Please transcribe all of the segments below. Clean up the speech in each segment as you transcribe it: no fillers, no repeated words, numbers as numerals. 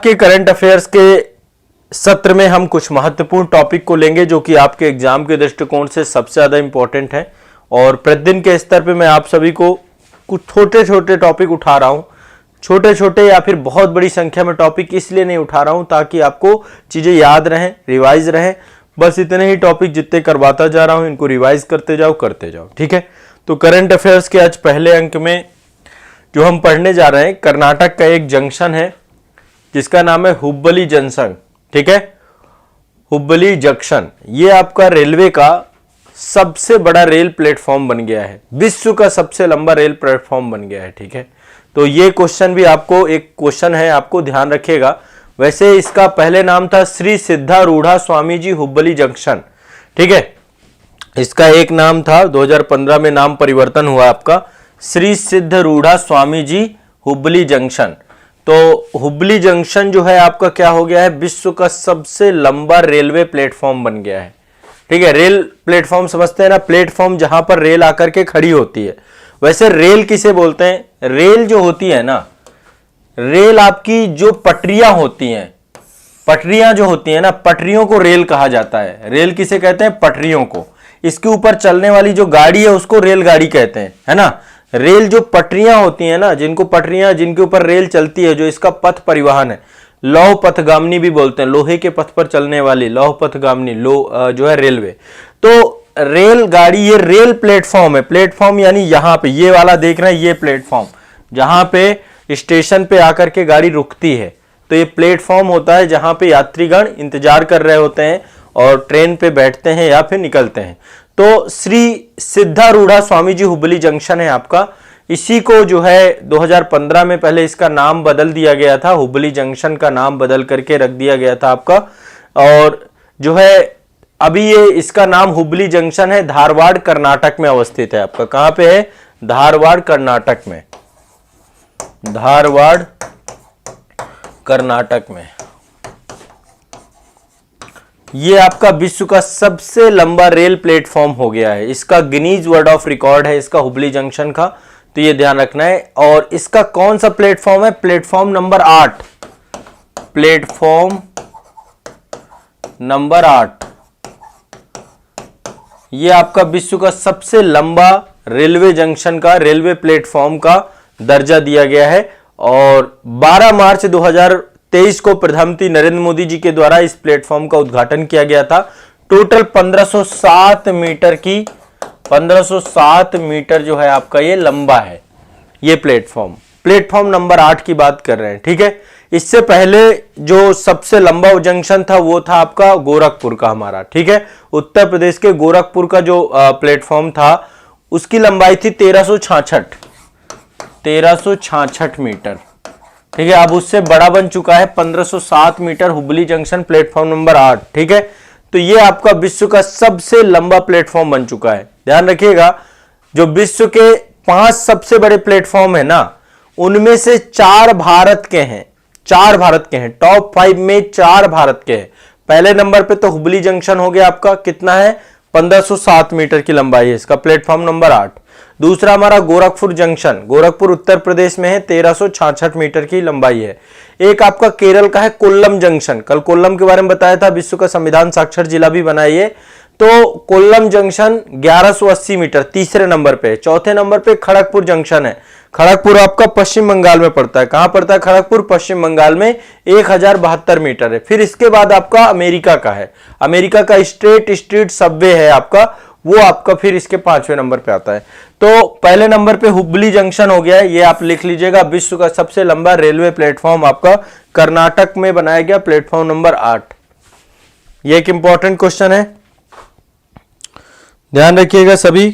के current affairs के सत्र में हम कुछ महत्वपूर्ण टॉपिक को लेंगे जो कि आपके एग्जाम के दृष्टिकोण से सबसे ज्यादा इंपॉर्टेंट है। और प्रतिदिन के स्तर पे मैं आप सभी को कुछ छोटे छोटे टॉपिक उठा रहा हूं। छोटे छोटे या फिर बहुत बड़ी संख्या में टॉपिक इसलिए नहीं उठा रहा हूं ताकि आपको चीजें याद रहें, रिवाइज रहें। बस इतने ही टॉपिक जितने करवाता जा रहा हूं इनको रिवाइज करते जाओ, ठीक है। तो करंट अफेयर्स के आज पहले अंक में जो हम पढ़ने जा रहे हैं, कर्नाटक का एक जंक्शन है जिसका नाम है हुब्बली जंक्शन, ठीक है। हुब्बली जंक्शन ये आपका रेलवे का सबसे बड़ा रेल प्लेटफॉर्म बन गया है, विश्व का सबसे लंबा रेल प्लेटफॉर्म बन गया है, ठीक है। तो ये क्वेश्चन भी आपको एक क्वेश्चन है, आपको ध्यान रखिएगा। वैसे इसका पहले नाम था श्री सिद्धारूढ़ा स्वामी जी हुब्बली जंक्शन, ठीक है। इसका एक नाम था, 2015 में नाम परिवर्तन हुआ आपका श्री सिद्धारूढ़ा स्वामी जी हुब्बली जंक्शन। तो हुब्बली जंक्शन जो है आपका क्या हो गया है, विश्व का सबसे लंबा रेलवे प्लेटफॉर्म बन गया है, ठीक है। रेल प्लेटफॉर्म समझते हैं ना, प्लेटफॉर्म जहां पर रेल आकर के खड़ी होती है। वैसे रेल किसे बोलते हैं, रेल जो होती है ना, रेल आपकी जो पटरियां होती हैं, पटरियां जो होती हैं ना, पटरियों को रेल कहा जाता है। रेल किसे कहते हैं, पटरियों को। इसके ऊपर चलने वाली जो गाड़ी है उसको रेलगाड़ी कहते हैं, है ना। रेल जो पटरियां होती हैं ना, जिनको पटरियां, जिनके ऊपर रेल चलती है, जो इसका पथ परिवहन है, लौह पथगामिनी भी बोलते हैं, लोहे के पथ पर चलने वाली लौह पथगामिनी, जो है रेलवे। तो रेलगाड़ी ये रेल प्लेटफॉर्म है। प्लेटफॉर्म यानी यहां पे ये वाला देख रहे हैं, ये प्लेटफॉर्म जहां पे स्टेशन पे आकर के गाड़ी रुकती है, तो ये प्लेटफॉर्म होता है जहां पे यात्रीगण इंतजार कर रहे होते हैं और ट्रेन पे बैठते हैं या फिर निकलते हैं। तो श्री सिद्धारूढ़ा स्वामी जी हुब्बली जंक्शन है आपका। इसी को जो है 2015 में पहले इसका नाम बदल दिया गया था, हुब्बली जंक्शन का नाम बदल करके रख दिया गया था आपका। और जो है अभी ये इसका नाम हुब्बली जंक्शन है, धारवाड़ कर्नाटक में अवस्थित है आपका। कहां पे है, धारवाड़ कर्नाटक में, धारवाड़ कर्नाटक में। ये आपका विश्व का सबसे लंबा रेल प्लेटफॉर्म हो गया है। इसका गिनीज वर्ल्ड ऑफ रिकॉर्ड है इसका, हुब्बली जंक्शन का, तो ये ध्यान रखना है। और इसका कौन सा प्लेटफॉर्म है, प्लेटफॉर्म नंबर 8, प्लेटफॉर्म नंबर 8। ये आपका विश्व का सबसे लंबा रेलवे जंक्शन का, रेलवे प्लेटफॉर्म का दर्जा दिया गया है। और 12 मार्च 2023 को प्रधानमंत्री नरेंद्र मोदी जी के द्वारा इस प्लेटफॉर्म का उद्घाटन किया गया था। टोटल 1507 मीटर की, 1507 मीटर जो है आपका ये लंबा है ये प्लेटफॉर्म। प्लेटफॉर्म नंबर 8 की बात कर रहे हैं, ठीक है। इससे पहले जो सबसे लंबा जंक्शन था वो था आपका गोरखपुर का हमारा, ठीक है। उत्तर प्रदेश के गोरखपुर का जो प्लेटफॉर्म था उसकी लंबाई थी 1366 मीटर, ठीक है। अब उससे बड़ा बन चुका है 1507 metre Hubli junction platform number 8, ठीक है। तो ये आपका विश्व का सबसे लंबा प्लेटफॉर्म बन चुका है। ध्यान रखिएगा, जो विश्व के 5 सबसे बड़े प्लेटफॉर्म है ना, उनमें से 4 भारत के हैं, 4 भारत के हैं। टॉप 5 में 4 भारत के हैं। पहले नंबर पे तो हुब्बली जंक्शन हो गया आपका, कितना है, 1507 मीटर की लंबाई है इसका, प्लेटफॉर्म नंबर 8। दूसरा हमारा गोरखपुर जंक्शन, गोरखपुर उत्तर प्रदेश में है, 1366 मीटर की लंबाई है। एक आपका केरल का है कोल्लम जंक्शन, कल कोल्लम के बारे में बताया था, विश्व का संविधान साक्षर जिला भी बना है। तो कोल्लम जंक्शन 1180 मीटर तीसरे नंबर पे। चौथे नंबर पे खड़गपुर जंक्शन है। खड़गपुर आपका पश्चिम बंगाल में पड़ता है। कहां पड़ता है खड़गपुर, पश्चिम बंगाल में, 1072 मीटर है। फिर इसके बाद आपका अमेरिका का है, अमेरिका का स्ट्रीट सबवे है आपका, वो आपका फिर इसके 5वें नंबर पे आता है। तो पहले नंबर पे हुब्बली जंक्शन हो गया है, ये आप लिख लीजिएगा, विश्व का सबसे लंबा रेलवे प्लेटफॉर्म आपका कर्नाटक में बनाया गया, प्लेटफॉर्म नंबर 8। ये एक इंपॉर्टेंट क्वेश्चन है, ध्यान रखिएगा सभी।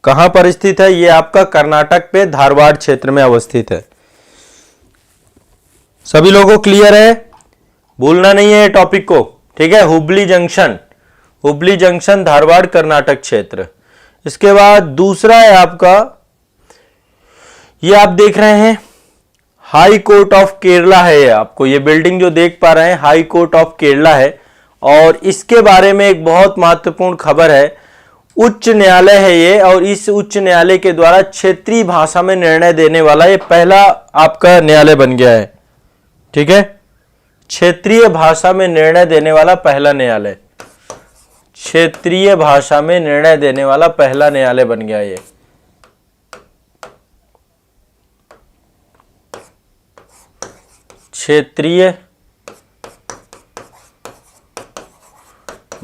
कहां पर स्थित है, ये आपका कर्नाटक पे धारवाड़ क्षेत्र में अवस्थित है। सभी लोगों को क्लियर है, भूलना नहीं है टॉपिक को, ठीक है। हुब्बली जंक्शन, हुब्बली जंक्शन धारवाड़ कर्नाटक क्षेत्र। इसके बाद दूसरा है आपका, ये आप देख रहे हैं हाई कोर्ट ऑफ केरला है। ये आपको ये बिल्डिंग जो देख पा रहे हैं हाई कोर्ट ऑफ केरला है। और इसके बारे में एक बहुत महत्वपूर्ण खबर है, उच्च न्यायालय है ये, और इस उच्च न्यायालय के द्वारा क्षेत्रीय भाषा में निर्णय देने वाला ये पहला आपका न्यायालय बन गया है, ठीक है। क्षेत्रीय भाषा में निर्णय देने वाला पहला न्यायालय, क्षेत्रीय भाषा में निर्णय देने वाला पहला न्यायालय बन गया ये। क्षेत्रीय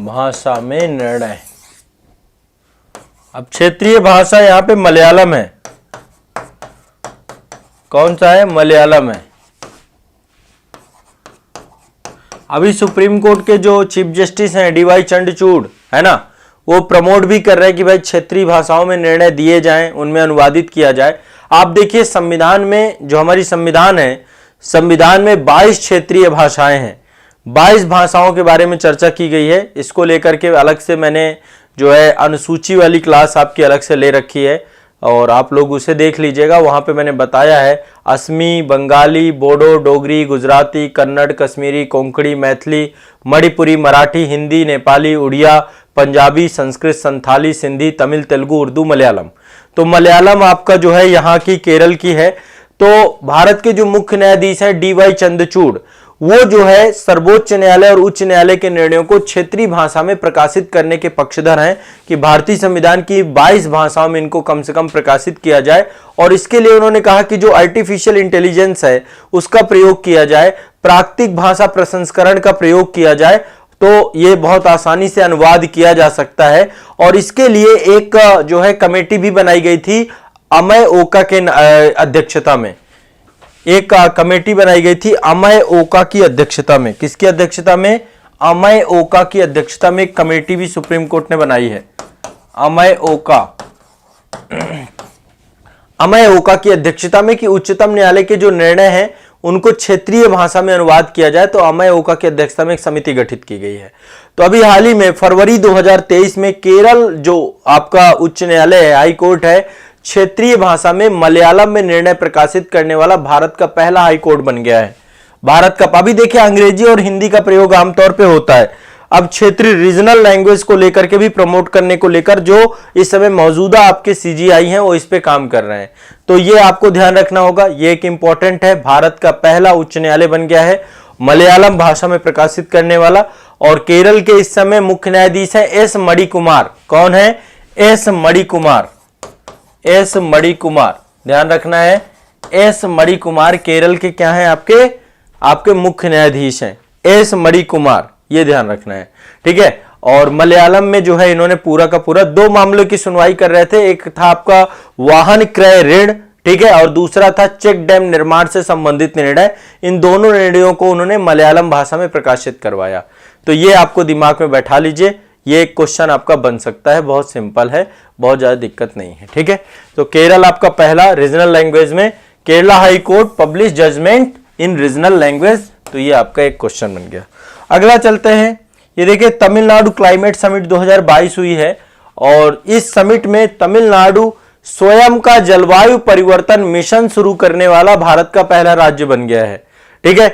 भाषा में निर्णय। अब क्षेत्रीय भाषा यहां पे मलयालम है। कौन सा है? मलयालम है। अभी सुप्रीम कोर्ट के जो चीफ जस्टिस हैं DY चंद्रचूड़, है ना, वो प्रमोट भी कर रहे हैं कि भाई क्षेत्रीय भाषाओं में निर्णय दिए जाएं, उनमें अनुवादित किया जाए। आप देखिए संविधान में, जो हमारी संविधान है, संविधान में 22 क्षेत्रीय भाषाएं हैं। 22 भाषाओं के बारे में चर्चा की गई है। इसको लेकर के अलग से मैंने जो है अनुसूची वाली क्लास आपकी अलग से ले रखी है और आप लोग उसे देख लीजिएगा। वहां पे मैंने बताया है असमी, बंगाली, बोडो, डोगरी, गुजराती, कन्नड़, कश्मीरी, कोंकणी, मैथिली, मणिपुरी, मराठी, हिंदी, नेपाली, उड़िया, पंजाबी, संस्कृत, संथाली, सिंधी, तमिल, तेलुगु, उर्दू, मलयालम। तो मलयालम आपका जो है यहाँ की केरल की है। तो भारत के जो मुख्य न्यायाधीश हैं DY चंद्रचूड़, वो जो है सर्वोच्च न्यायालय और उच्च न्यायालय के निर्णयों को क्षेत्रीय भाषा में प्रकाशित करने के पक्षधर हैं कि भारतीय संविधान की 22 भाषाओं में इनको कम से कम प्रकाशित किया जाए। और इसके लिए उन्होंने कहा कि जो आर्टिफिशियल इंटेलिजेंस है उसका प्रयोग किया जाए, प्राकृतिक भाषा प्रसंस्करण का प्रयोग किया जाए, तो ये बहुत आसानी से अनुवाद किया जा सकता है। और इसके लिए एक जो है कमेटी भी बनाई गई थी अमय ओका के अध्यक्षता में। एक कमेटी बनाई गई थी अमय ओका की अध्यक्षता में। किसकी अध्यक्षता में? अमय ओका की अध्यक्षता में एक कमेटी भी सुप्रीम कोर्ट ने बनाई है। अमय ओका, अमय ओका की अध्यक्षता में कि उच्चतम न्यायालय के जो निर्णय हैं उनको क्षेत्रीय भाषा में अनुवाद किया जाए। तो अमय ओका की अध्यक्षता में एक समिति गठित की गई है। तो अभी हाल ही में फरवरी 2023 में केरल जो आपका उच्च न्यायालय है, हाई कोर्ट है, क्षेत्रीय भाषा में मलयालम में निर्णय प्रकाशित करने वाला भारत का पहला हाई कोर्ट बन गया है। भारत का, अभी देखिए अंग्रेजी और हिंदी का प्रयोग आमतौर पे होता है। अब क्षेत्रीय रीजनल लैंग्वेज को लेकर के भी प्रमोट करने को लेकर जो इस समय मौजूदा आपके CGI हैं वो इस पे काम कर रहे हैं। तो ये आपको ध्यान रखना होगा, ये एक इंपॉर्टेंट है। भारत का पहला उच्च न्यायालय बन गया है मलयालम भाषा में प्रकाशित करने वाला। और केरल के इस समय मुख्य न्यायाधीश है S मणिकुमार। कौन है? S मणिकुमार। S मणिकुमार, ध्यान रखना है। S मणिकुमार केरल के क्या है? आपके मुख्य न्यायाधीश हैं S मणिकुमार, ये ध्यान रखना है, ठीक है। और मलयालम में जो है इन्होंने पूरा का पूरा 2 मामलों की सुनवाई कर रहे थे। एक था आपका वाहन क्रय ऋण, ठीक है, और दूसरा था चेक डैम निर्माण से संबंधित निर्णय। इन दोनों निर्णयों को उन्होंने मलयालम भाषा में प्रकाशित करवाया। तो ये आपको दिमाग में बैठा लीजिए, ये एक क्वेश्चन आपका बन सकता है। बहुत सिंपल है, बहुत ज्यादा दिक्कत नहीं है, ठीक है। तो केरल आपका पहला रीजनल लैंग्वेज में, Kerala high court publish judgment in regional language. तो ये आपका एक क्वेश्चन बन गया। अगला चलते हैं, ये देखिए तमिलनाडु क्लाइमेट समिट 2022 हुई है और इस समिट में तमिलनाडु स्वयं का जलवायु परिवर्तन मिशन शुरू करने वाला भारत का पहला राज्य बन गया है, ठीक है।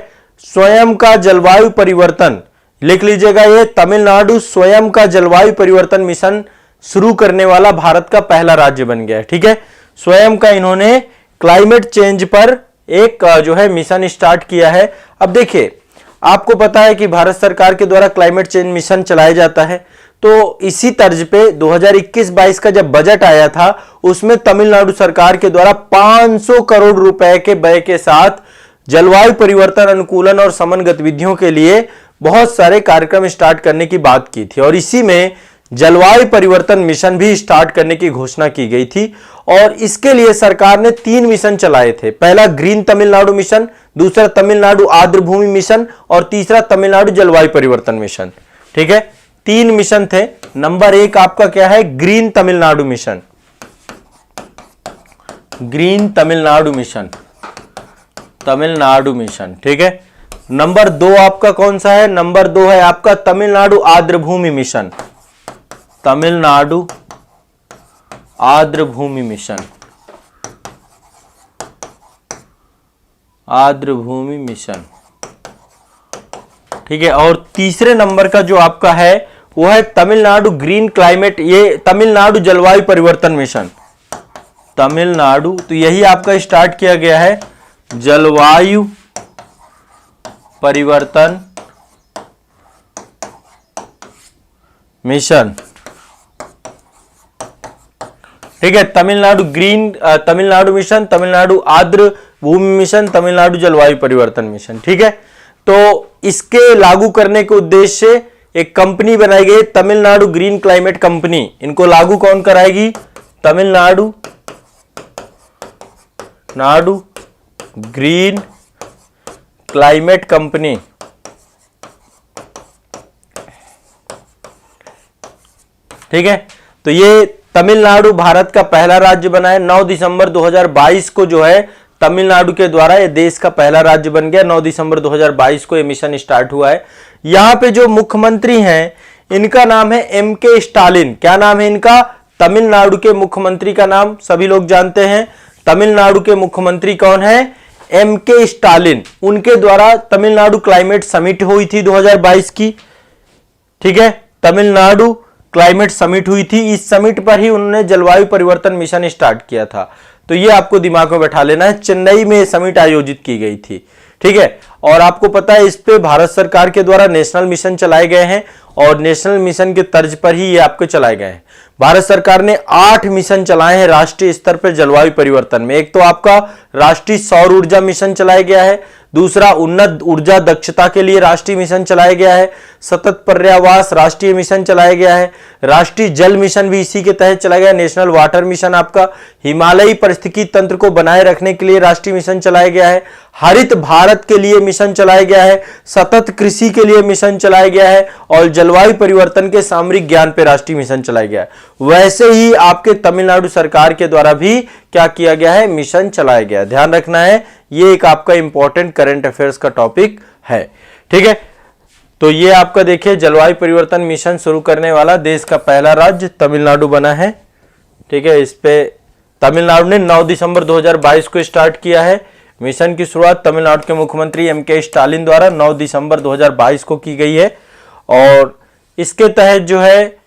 स्वयं का जलवायु परिवर्तन लिख लीजिएगा, ये तमिलनाडु स्वयं का जलवायु परिवर्तन मिशन शुरू करने वाला भारत का पहला राज्य बन गया है, ठीक है। स्वयं का इन्होंने क्लाइमेट चेंज पर एक जो है मिशन स्टार्ट किया है। अब देखिए आपको पता है कि भारत सरकार के द्वारा क्लाइमेट चेंज मिशन चलाया जाता है। तो इसी तर्ज पे 2021-22 का जब बजट आया था उसमें तमिलनाडु सरकार के द्वारा 500 करोड़ रुपए के व्यय के साथ जलवायु परिवर्तन अनुकूलन और समन गतिविधियों के लिए बहुत सारे कार्यक्रम स्टार्ट करने की बात की थी और इसी में जलवायु परिवर्तन मिशन भी स्टार्ट करने की घोषणा की गई थी। और इसके लिए सरकार ने 3 मिशन चलाए थे। पहला ग्रीन तमिलनाडु मिशन, दूसरा तमिलनाडु आर्द्र भूमि मिशन और तीसरा तमिलनाडु जलवायु परिवर्तन मिशन, ठीक है। 3 मिशन थे। नंबर 1 आपका क्या है? Green Tamil Nadu mission, green Tamil Nadu mission, Tamil Nadu mission, ठीक है। नंबर 2 आपका कौन सा है? नंबर 2 है आपका तमिलनाडु आर्द्र भूमि मिशन, तमिलनाडु आर्द्र भूमि मिशन, आर्द्र भूमि मिशन, ठीक है। और तीसरे नंबर का जो आपका है वो है तमिलनाडु ग्रीन क्लाइमेट, ये तमिलनाडु जलवायु परिवर्तन मिशन, तमिलनाडु। तो यही आपका स्टार्ट किया गया है, जलवायु परिवर्तन मिशन, ठीक है। तमिलनाडु मिशन, तमिलनाडु आर्द्र भूमि मिशन, तमिलनाडु जलवायु परिवर्तन मिशन, ठीक है। तो इसके लागू करने के उद्देश्य से एक कंपनी बनाई गई, तमिलनाडु ग्रीन क्लाइमेट कंपनी। इनको लागू कौन कराएगी? तमिलनाडु ग्रीन क्लाइमेट कंपनी, ठीक है। तो ये तमिलनाडु भारत का पहला राज्य बना है। 9 दिसंबर 2022 को जो है तमिलनाडु के द्वारा ये देश का पहला राज्य बन गया। 9 दिसंबर 2022 को ये मिशन स्टार्ट हुआ है। यहां पे जो मुख्यमंत्री हैं इनका नाम है एम.के. स्टालिन। क्या नाम है इनका? तमिलनाडु के मुख्यमंत्री का नाम सभी लोग जानते हैं। तमिलनाडु के मुख्यमंत्री कौन है? एम.के. स्टालिन। उनके द्वारा तमिलनाडु क्लाइमेट समिट हुई थी 2022 की, ठीक है। तमिलनाडु क्लाइमेट समिट हुई थी। इस समिट पर ही उन्होंने जलवायु परिवर्तन मिशन स्टार्ट किया था। तो ये आपको दिमाग में बैठा लेना है। चेन्नई में समिट आयोजित की गई थी, ठीक है। और आपको पता है इस पे भारत सरकार के द्वारा नेशनल मिशन चलाए गए हैं और नेशनल मिशन के तर्ज पर ही ये आपके चलाए गए हैं। भारत सरकार ने 8 मिशन चलाए हैं राष्ट्रीय स्तर पर जलवायु परिवर्तन में। एक तो आपका राष्ट्रीय सौर ऊर्जा मिशन चलाया गया है, दूसरा उन्नत ऊर्जा दक्षता के लिए राष्ट्रीय मिशन चलाया गया है, सतत पर्यावास राष्ट्रीय मिशन चलाया गया है, राष्ट्रीय जल मिशन भी इसी के तहत चलाया गया, नेशनल वाटर मिशन आपका, हिमालयी पारिस्थितिकी तंत्र को बनाए रखने के लिए राष्ट्रीय मिशन चलाया गया है, हरित भारत के लिए मिशन चलाया गया है, सतत कृषि के लिए मिशन चलाया गया है और जलवायु परिवर्तन के सामरिक ज्ञान पे राष्ट्रीय मिशन चलाया गया है। वैसे ही आपके तमिलनाडु सरकार के द्वारा भी क्या किया गया है? मिशन चलाया गया। ध्यान रखना है, ये एक आपका इंपॉर्टेंट करंट अफेयर्स का टॉपिक है, ठीक है। तो ये आपका देखिए जलवायु परिवर्तन मिशन शुरू करने वाला देश का पहला राज्य तमिलनाडु बना है, ठीक है। इस पे तमिलनाडु ने 9 दिसंबर 2022 को स्टार्ट किया है। मिशन की शुरुआत तमिलनाडु के मुख्यमंत्री एम.के. स्टालिन द्वारा 9 दिसंबर 2022 को की गई है और इसके तहत जो है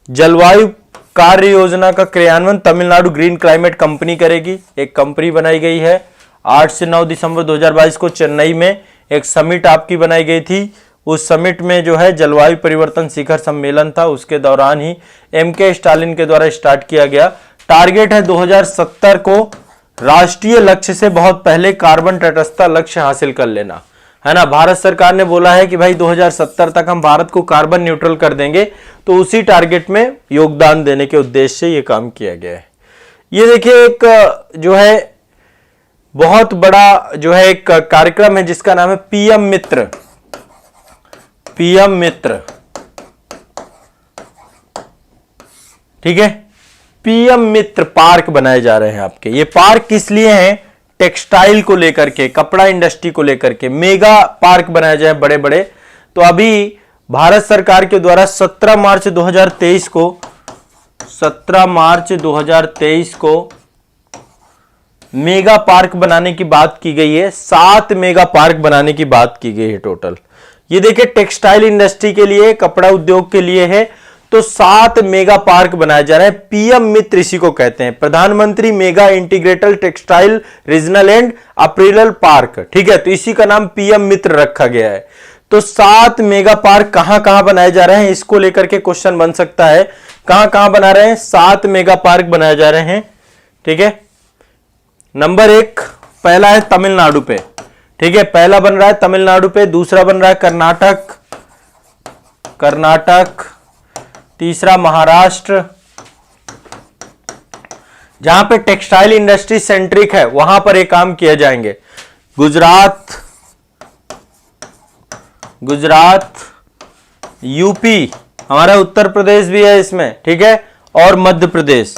जलवायु कार्य योजना का क्रियान्वयन तमिलनाडु ग्रीन क्लाइमेट कंपनी करेगी। एक कंपनी बनाई गई है। 8 से 9 दिसंबर 2022 को चेन्नई में एक समिट आपकी बनाई गई थी। उस समिट में जो है जलवायु परिवर्तन शिखर सम्मेलन था, उसके दौरान ही एम.के. स्टालिन के द्वारा स्टार्ट किया गया। टारगेट है 2070 को राष्ट्रीय लक्ष्य से बहुत पहले कार्बन तटस्थता लक्ष्य हासिल कर लेना, है ना। भारत सरकार ने बोला है कि भाई 2070 तक हम भारत को कार्बन न्यूट्रल कर देंगे, तो उसी टारगेट में योगदान देने के उद्देश्य से यह काम किया गया है। ये देखिए एक जो है बहुत बड़ा जो है एक कार्यक्रम है जिसका नाम है पीएम मित्र। ठीक है, पीएम मित्र पार्क बनाए जा रहे हैं आपके। ये पार्क किस लिए हैं? टेक्सटाइल को लेकर के, कपड़ा इंडस्ट्री को लेकर के मेगा पार्क बनाए जाए बड़े बड़े। तो अभी भारत सरकार के द्वारा 17 मार्च 2023 को मेगा पार्क बनाने की बात की गई है। 7 मेगा पार्क बनाने की बात की गई है टोटल। ये देखिए टेक्सटाइल इंडस्ट्री के लिए, कपड़ा उद्योग के लिए है, तो 7 मेगा पार्क बनाए जा रहे हैं। पीएम मित्र इसी को कहते हैं, प्रधानमंत्री mega integrated textile regional and apparel park, ठीक है। तो इसी का नाम पीएम मित्र रखा गया है। तो 7 मेगा पार्क कहां कहां बनाए जा रहे हैं, इसको लेकर के क्वेश्चन बन सकता है। कहां कहां बना रहे हैं? 7 मेगा पार्क बनाए जा रहे हैं, ठीक है। नंबर 1 पहला है तमिलनाडु पे, ठीक है। पहला बन रहा है तमिलनाडु पे, दूसरा बन रहा है कर्नाटक, तीसरा महाराष्ट्र, जहां पे टेक्सटाइल इंडस्ट्री सेंट्रिक है वहां पर ये काम किए जाएंगे। गुजरात, यूपी, हमारा उत्तर प्रदेश भी है इसमें, ठीक है, और मध्य प्रदेश,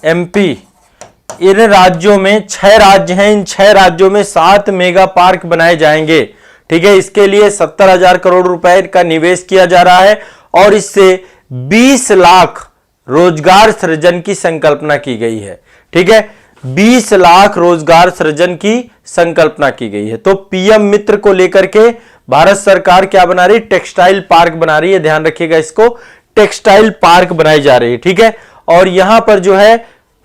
एमपी। इन राज्यों में 6 राज्य हैं, इन 6 राज्यों में 7 मेगा पार्क बनाए जाएंगे, ठीक है। इसके लिए 70,000 करोड़ रुपए का निवेश किया जा रहा है और इससे 20 लाख रोजगार सृजन की संकल्पना की गई है, ठीक है। 20 लाख रोजगार सृजन की संकल्पना की गई है। तो पीएम मित्र को लेकर के भारत सरकार क्या बना रही? टेक्सटाइल पार्क बना रही है। ध्यान रखिएगा, इसको टेक्सटाइल पार्क बनाई जा रही है, ठीक है। और यहां पर जो है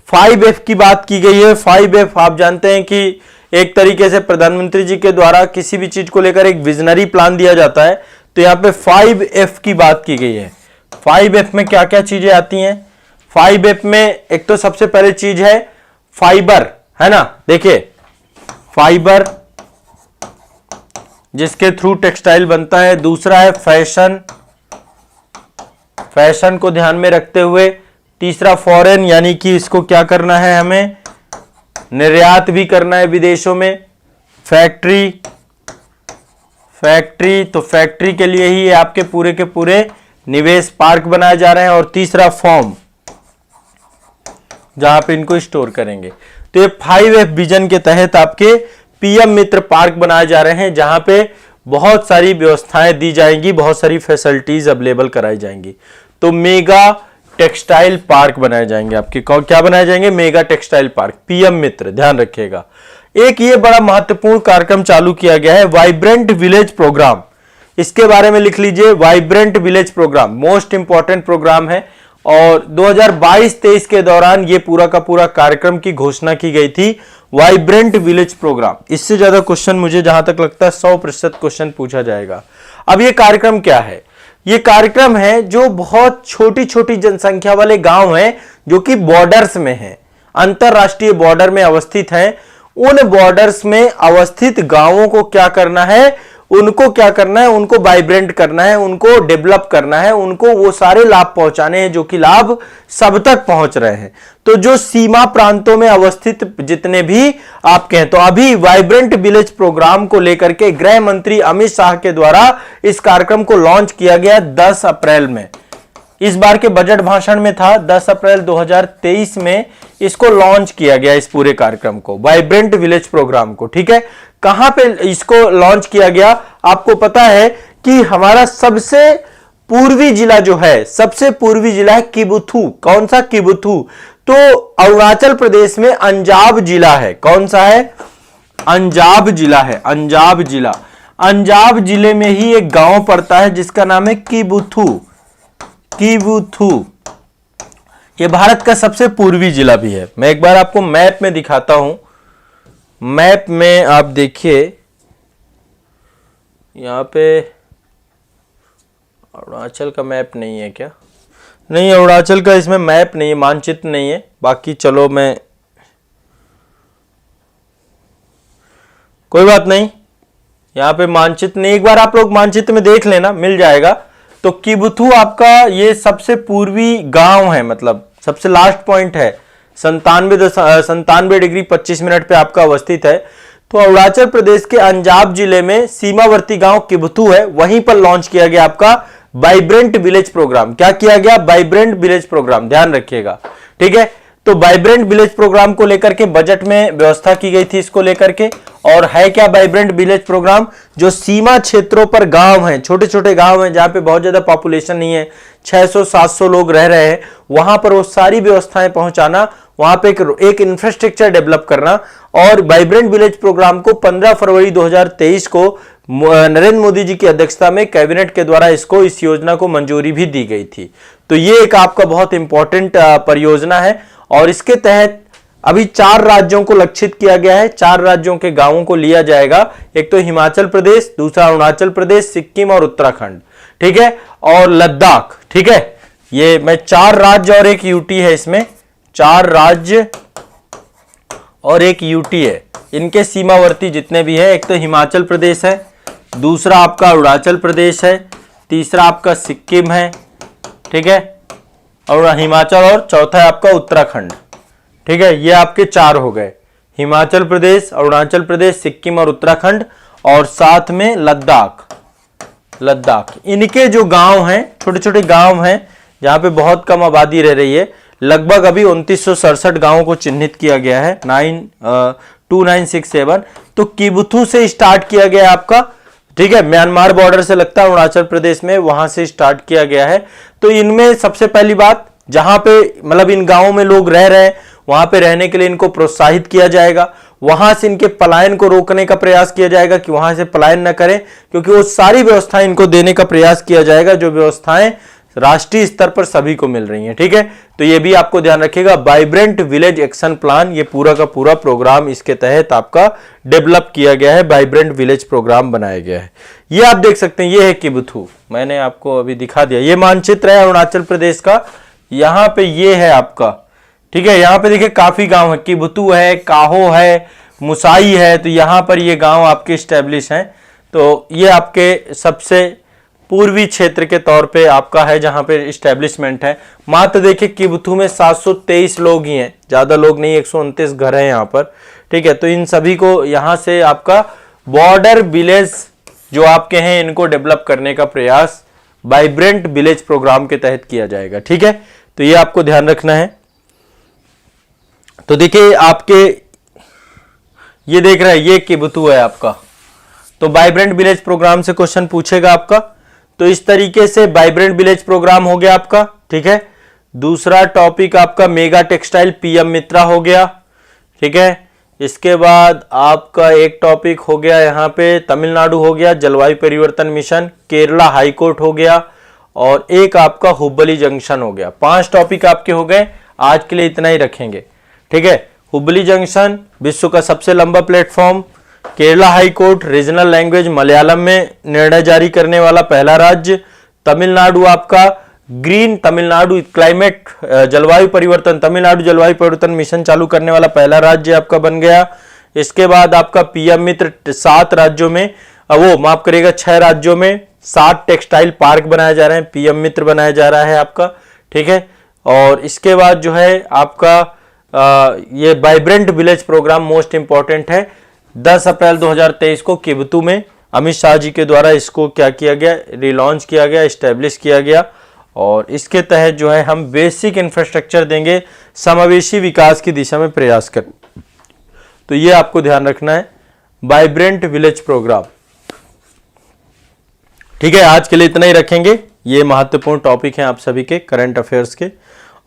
5F की बात की गई है। 5F आप जानते हैं कि एक तरीके से प्रधानमंत्री जी के द्वारा किसी भी चीज को लेकर एक विजनरी प्लान दिया जाता है, तो यहाँ पे 5F की बात की गई है। 5F में क्या क्या चीजें आती हैं? 5F में एक तो सबसे पहले चीज है फाइबर, है ना। देखिए फाइबर, जिसके थ्रू टेक्सटाइल बनता है। दूसरा है फैशन, फैशन को ध्यान में रखते हुए। तीसरा फॉरेन, यानी कि इसको क्या करना है, हमें निर्यात भी करना है विदेशों में। फैक्ट्री, फैक्ट्री तो फैक्ट्री के लिए ही आपके पूरे के पूरे निवेश पार्क बनाए जा रहे हैं। और तीसरा फॉर्म, जहां पे इनको स्टोर करेंगे। तो ये 5F विजन के तहत आपके पीएम मित्र पार्क बनाए जा रहे हैं, जहां पे बहुत सारी व्यवस्थाएं दी जाएंगी, बहुत सारी फैसिलिटीज अवेलेबल कराई जाएंगी। तो मेगा टेक्सटाइल पार्क बनाए जाएंगे आपके। क्या बनाए जाएंगे? मेगा टेक्सटाइल पार्क, पीएम मित्र, ध्यान रखिएगा। एक ये बड़ा महत्वपूर्ण कार्यक्रम चालू किया गया है, वाइब्रेंट विलेज प्रोग्राम। इसके बारे में लिख लीजिए, vibrant village programme most important programme है। और 2022-23 के दौरान ये पूरा का पूरा कार्यक्रम की घोषणा की गई थी, वाइब्रेंट विलेज प्रोग्राम। इससे ज्यादा क्वेश्चन मुझे जहां तक लगता है 100% क्वेश्चन पूछा जाएगा। अब ये कार्यक्रम क्या है? ये कार्यक्रम है जो बहुत छोटी छोटी जनसंख्या वाले गांव हैं, जो कि बॉर्डर्स में हैं, अंतरराष्ट्रीय बॉर्डर में अवस्थित हैं। उन बॉर्डर्स में अवस्थित गांवों को क्या करना है? उनको क्या करना है? उनको वाइब्रेंट करना है, उनको डेवलप करना है, उनको वो सारे लाभ पहुंचाने हैं जो कि लाभ सब तक पहुंच रहे हैं। तो जो सीमा प्रांतों में अवस्थित जितने भी आपके हैं, तो अभी वाइब्रेंट विलेज प्रोग्राम को लेकर के गृह मंत्री अमित शाह के द्वारा इस कार्यक्रम को लॉन्च किया गया 10 अप्रैल में। इस बार के बजट भाषण में था, 10 अप्रैल 2023 में इसको लॉन्च किया गया, इस पूरे कार्यक्रम को, वाइब्रेंट विलेज प्रोग्राम को। ठीक है, कहां पे इसको लॉन्च किया गया? आपको पता है कि हमारा सबसे पूर्वी जिला जो है, सबसे पूर्वी जिला है किबुथु। कौन सा? किबुथु। तो अरुणाचल प्रदेश में अंजाव जिला है। कौन सा है? अंजाव जिला है, अंजाव जिला। अंजाव जिले में ही एक गांव पड़ता है जिसका नाम है किबुथु। किबुथु ये भारत का सबसे पूर्वी जिला भी है। मैं एक बार आपको मैप में दिखाता हूं। मैप में आप देखिए, यहां पे अरुणाचल का मैप नहीं है क्या? नहीं, अरुणाचल का इसमें मैप नहीं है, मानचित्र नहीं है। बाकी चलो, मैं कोई बात नहीं, यहां पे मानचित्र नहीं, एक बार आप लोग मानचित्र में देख लेना, मिल जाएगा। तो किबुथु आपका ये सबसे पूर्वी गांव है, मतलब सबसे लास्ट पॉइंट है, 97 डिग्री 25 मिनट पे आपका अवस्थित है। तो अरुणाचल प्रदेश के अंजाव जिले में सीमावर्ती गांव किबुथु है, वहीं पर लॉन्च किया गया आपका वाइब्रेंट विलेज प्रोग्राम। क्या किया गया? वाइब्रेंट विलेज प्रोग्राम, ध्यान रखिएगा। ठीक है, तो वाइब्रेंट विलेज प्रोग्राम को लेकर के बजट में व्यवस्था की गई थी, इसको लेकर के। और है क्या वाइब्रेंट विलेज प्रोग्राम? जो सीमा क्षेत्रों पर गांव हैं, छोटे छोटे गांव हैं, जहां पे बहुत ज्यादा पॉपुलेशन नहीं है, 600-700 लोग रह रहे हैं, वहां पर वो सारी व्यवस्थाएं पहुंचाना, वहां पे एक इंफ्रास्ट्रक्चर डेवलप करना। और वाइब्रेंट विलेज प्रोग्राम को 15 फरवरी 2023 को नरेंद्र मोदी जी की अध्यक्षता में कैबिनेट के द्वारा इस योजना को मंजूरी भी दी गई थी। तो ये एक आपका बहुत इंपॉर्टेंट परियोजना है। और इसके तहत अभी 4 राज्यों को लक्षित किया गया है, 4 राज्यों के गांवों को लिया जाएगा। एक तो हिमाचल प्रदेश, दूसरा अरुणाचल प्रदेश, सिक्किम और उत्तराखंड। ठीक है, और लद्दाख। ठीक है, ये मैं 4 राज्य और एक यूटी है, इसमें 4 राज्य और एक यूटी है। इनके सीमावर्ती जितने भी है, एक तो हिमाचल प्रदेश है, दूसरा आपका अरुणाचल प्रदेश है, तीसरा आपका सिक्किम है, ठीक है, और हिमाचल, और चौथा है आपका उत्तराखंड। ठीक है, ये आपके 4 हो गए, हिमाचल प्रदेश, अरुणाचल प्रदेश, सिक्किम और उत्तराखंड, और साथ में लद्दाख। लद्दाख इनके जो गांव हैं, छोटे छोटे गांव हैं जहां पे बहुत कम आबादी रह रही है, लगभग अभी 2967 गांवों को चिन्हित किया गया है, 2967। तो किबुथु से स्टार्ट किया गया है आपका। ठीक है, म्यांमार बॉर्डर से लगता है अरुणाचल प्रदेश में, वहां से स्टार्ट किया गया है। तो इनमें सबसे पहली बात, जहां पे मतलब इन गांवों में लोग रह रहे हैं, वहां पे रहने के लिए इनको प्रोत्साहित किया जाएगा। वहां से इनके पलायन को रोकने का प्रयास किया जाएगा कि वहां से पलायन न करें, क्योंकि वो सारी व्यवस्थाएं इनको देने का प्रयास किया जाएगा, जो व्यवस्थाएं राष्ट्रीय स्तर पर सभी को मिल रही हैं। ठीक है, तो ये भी आपको ध्यान रखिएगा। वाइब्रेंट विलेज एक्शन प्लान, ये पूरा का पूरा प्रोग्राम इसके तहत आपका डेवलप किया गया है, वाइब्रेंट विलेज प्रोग्राम बनाया गया है। ये आप देख सकते हैं, ये है किबुथु, मैंने आपको अभी दिखा दिया। ये मानचित्र है अरुणाचल प्रदेश का, यहाँ पे ये है आपका। ठीक है, यहाँ पे देखिए काफी गांव है, किबुथु है, काहो है, मुसाई है, तो यहाँ पर ये गांव आपके स्टैब्लिश हैं। तो ये आपके सबसे पूर्वी क्षेत्र के तौर पे आपका है जहां पे इस्टेब्लिशमेंट है। मात्र देखिए किबुथु में 723 लोग ही हैं, ज्यादा लोग नहीं, 129 घर हैं यहाँ पर। ठीक है, तो इन सभी को यहाँ से आपका बॉर्डर विलेज जो आपके हैं इनको डेवलप करने का प्रयास वाइब्रेंट विलेज प्रोग्राम के तहत किया जाएगा। ठीक है, तो ये आपको ध्यान रखना है। तो देखिए आपके ये देख रहे हैं, ये किबुथु है आपका। तो वाइब्रेंट विलेज प्रोग्राम से क्वेश्चन पूछेगा आपका। तो इस तरीके से वाइब्रेंट विलेज प्रोग्राम हो गया आपका। ठीक है, दूसरा टॉपिक आपका मेगा टेक्सटाइल पीएम मित्रा हो गया। ठीक है, इसके बाद आपका एक टॉपिक हो गया यहाँ पे तमिलनाडु हो गया, जलवायु परिवर्तन मिशन, केरला हाईकोर्ट हो गया, और एक आपका हुबली जंक्शन हो गया। 5 टॉपिक आपके हो गए। आज के लिए इतना ही रखेंगे। ठीक है, हुबली जंक्शन विश्व का सबसे लंबा platform, Kerala high court regional language Malayalam में निर्णय जारी करने वाला पहला राज्य, तमिलनाडु आपका ग्रीन तमिलनाडु क्लाइमेट जलवायु परिवर्तन तमिलनाडु जलवायु परिवर्तन मिशन चालू करने वाला पहला राज्य आपका बन गया। इसके बाद आपका पीएम मित्र 7 राज्यों में, वो माफ करिएगा 6 राज्यों में 7 टेक्सटाइल पार्क बनाए जा रहे हैं, पीएम मित्र बनाया जा रहा है आपका। ठीक है, और इसके बाद जो है आपका ये vibrant village programme most important है। 10 अप्रैल 2023 को किबुथु में अमित शाह जी के द्वारा इसको क्या किया गया, रिलॉन्च किया गया, एस्टेब्लिश किया गया, और इसके तहत जो है हम बेसिक इंफ्रास्ट्रक्चर देंगे, समावेशी विकास की दिशा में प्रयास कर। तो ये आपको ध्यान रखना है, वाइब्रेंट विलेज प्रोग्राम। ठीक है, आज के लिए इतना ही रखेंगे। ये महत्वपूर्ण टॉपिक हैं आप सभी के करंट अफेयर्स के,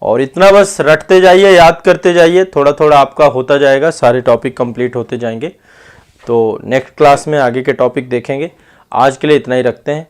और इतना बस रटते जाइए, याद करते जाइए, थोड़ा थोड़ा आपका होता जाएगा, सारे टॉपिक कंप्लीट होते जाएंगे। तो नेक्स्ट क्लास में आगे के टॉपिक देखेंगे। आज के लिए इतना ही रखते हैं।